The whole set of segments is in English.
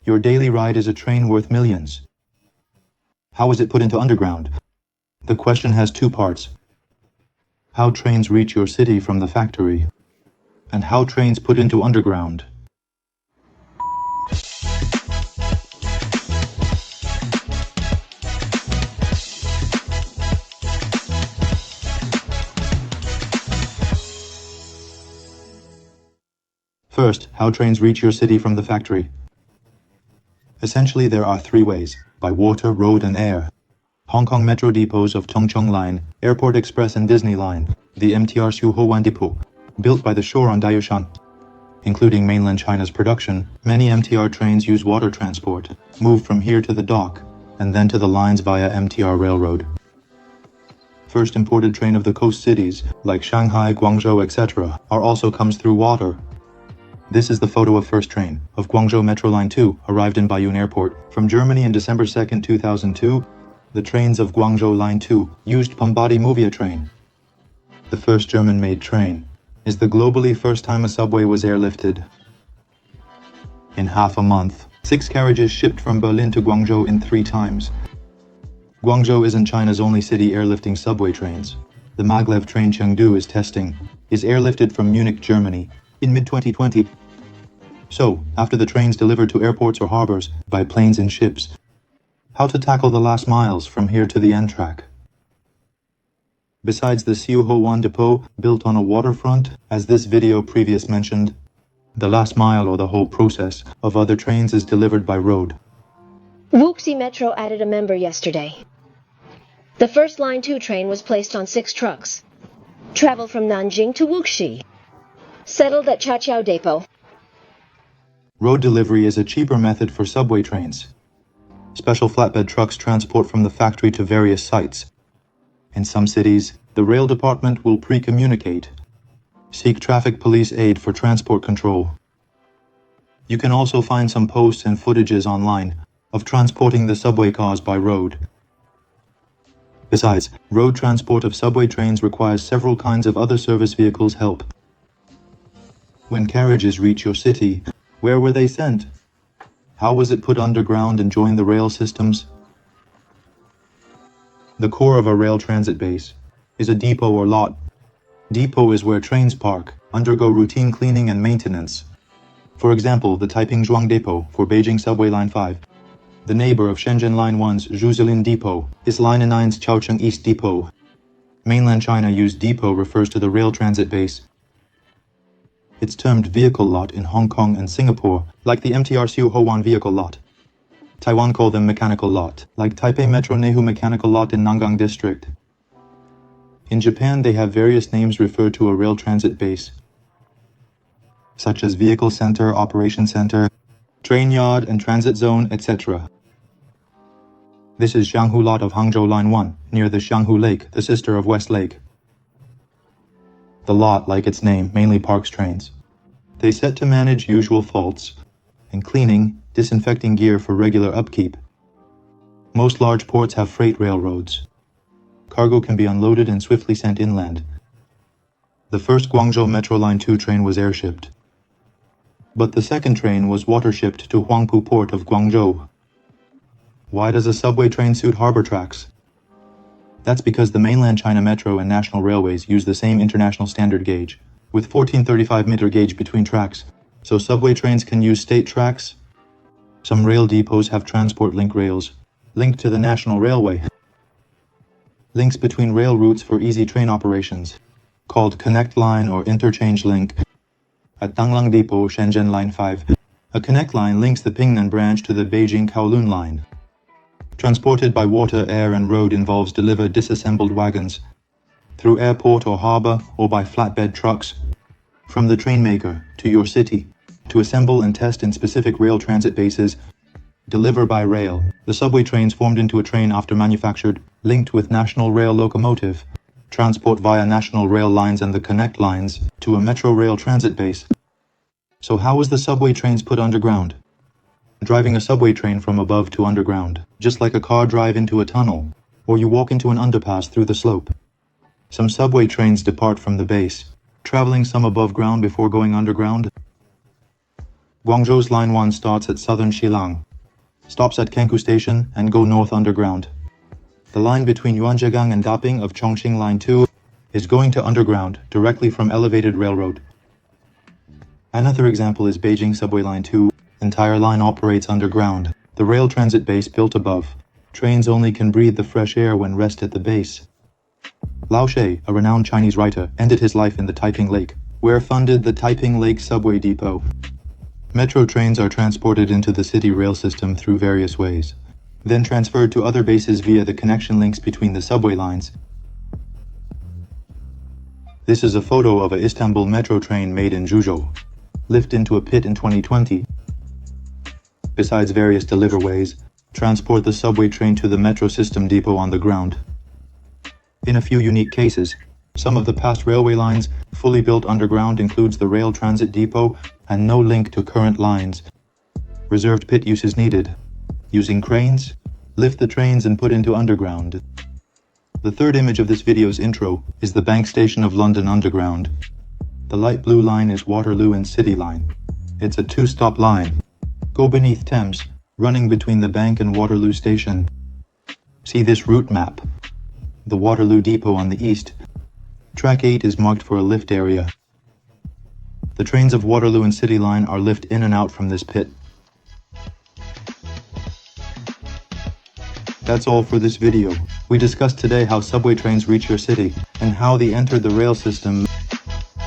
Your daily ride is a train worth millions. How is it put into underground? The question has two parts. How trains reach your city from the factory, and how trains put into underground. First, how trains reach your city from the factory. Essentially, there are three ways: by water, road, and air. Hong Kong Metro depots of Tongcheng Line, Airport Express and Disney Line, the MTR Xuhuowan Depot, built by the shore on Daiyushan. Including mainland China's production, many MTR trains use water transport, move from here to the dock, and then to the lines via MTR Railroad. First imported train of the coast cities, like Shanghai, Guangzhou, etc., also comes through water. This is the photo of first train of Guangzhou Metro Line 2 arrived in Baiyun Airport from Germany in December 2, 2002. The trains of Guangzhou Line 2 used Pambadi Movia train. The first German-made train is the globally first time a subway was airlifted. In half a month, 6 carriages shipped from Berlin to Guangzhou in 3 times. Guangzhou isn't China's only city airlifting subway trains. The maglev train Chengdu is airlifted from Munich, Germany, in mid-2020. So, after the trains delivered to airports or harbors by planes and ships, how to tackle the last miles from here to the end track? Besides the Xuhuowan Depot, built on a waterfront, as this video previous mentioned, the last mile or the whole process of other trains is delivered by road. Wuxi Metro added a member yesterday. The first Line 2 train was placed on 6 trucks. Travel from Nanjing to Wuxi. Settled at Chaqiao Depot. Road delivery is a cheaper method for subway trains. Special flatbed trucks transport from the factory to various sites. In some cities, the rail department will pre-communicate. Seek traffic police aid for transport control. You can also find some posts and footages online of transporting the subway cars by road. Besides, road transport of subway trains requires several kinds of other service vehicles' help. When carriages reach your city, where were they sent? How was it put underground and joined the rail systems? The core of a rail transit base is a depot or lot. Depot is where trains park, undergo routine cleaning and maintenance. For example, the Taiping-Zhuang Depot for Beijing Subway Line 5. The neighbor of Shenzhen Line 1's Zhuzilin Depot is Line 9's Chaocheng East Depot. Mainland China used depot refers to the rail transit base. It's termed vehicle lot in Hong Kong and Singapore, like the MTR Xuhuowan vehicle lot. Taiwan call them mechanical lot, like Taipei Metro Nehu mechanical lot in Nangang District. In Japan, they have various names referred to a rail transit base, such as vehicle center, operation center, train yard and transit zone, etc. This is Xianghu lot of Hangzhou Line 1, near the Xianghu Lake, the sister of West Lake. The lot, like its name, mainly parks trains. They set to manage usual faults and cleaning, disinfecting gear for regular upkeep. Most large ports have freight railroads. Cargo can be unloaded and swiftly sent inland. The first Guangzhou Metro Line 2 train was airshipped, but the second train was water-shipped to Huangpu Port of Guangzhou. Why does a subway train suit harbor tracks? That's because the mainland China Metro and national railways use the same international standard gauge, with 1435-meter gauge between tracks, so subway trains can use state tracks. Some rail depots have transport link rails, linked to the national railway. Links between rail routes for easy train operations, called Connect Line or Interchange Link. At Danglang Depot, Shenzhen Line 5, a Connect Line links the Pingnan branch to the Beijing Kowloon Line. Transported by water, air and road involves delivered disassembled wagons, through airport or harbor or by flatbed trucks, from the train maker to your city, to assemble and test in specific rail transit bases, deliver by rail. The subway trains formed into a train after manufactured, linked with national rail locomotive, transport via national rail lines and the connect lines to a metro rail transit base. So how was the subway trains put underground? Driving a subway train from above to underground, just like a car drive into a tunnel, or you walk into an underpass through the slope. Some subway trains depart from the base, traveling some above ground before going underground. Guangzhou's Line 1 starts at southern Shillong, stops at Kenku Station, and go north underground. The line between Yuanzhegang and Daping of Chongqing Line 2 is going to underground, directly from elevated railroad. Another example is Beijing Subway Line 2. Entire line operates underground. The rail transit base built above. Trains only can breathe the fresh air when rest at the base. Lao She, a renowned Chinese writer, ended his life in the Taiping Lake, where funded the Taiping Lake Subway Depot. Metro trains are transported into the city rail system through various ways, then transferred to other bases via the connection links between the subway lines. This is a photo of a Istanbul metro train made in Zhuzhou, lift into a pit in 2020. Besides various deliverways, transport the subway train to the metro system depot on the ground. In a few unique cases, some of the past railway lines fully built underground includes the rail transit depot and no link to current lines. Reserved pit use is needed. Using cranes, lift the trains and put into underground. The third image of this video's intro is the Bank Station of London Underground. The light blue line is Waterloo and City Line. It's a two-stop line. Go beneath Thames, running between the Bank and Waterloo Station. See this route map. The Waterloo Depot on the east. Track 8 is marked for a lift area. The trains of Waterloo and City Line are lift in and out from this pit. That's all for this video. We discussed today how subway trains reach your city and how they enter the rail system.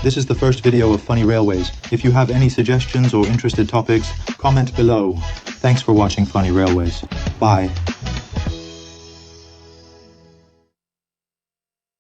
This is the first video of Funny Railways. If you have any suggestions or interested topics, comment below. Thanks for watching Funny Railways. Bye.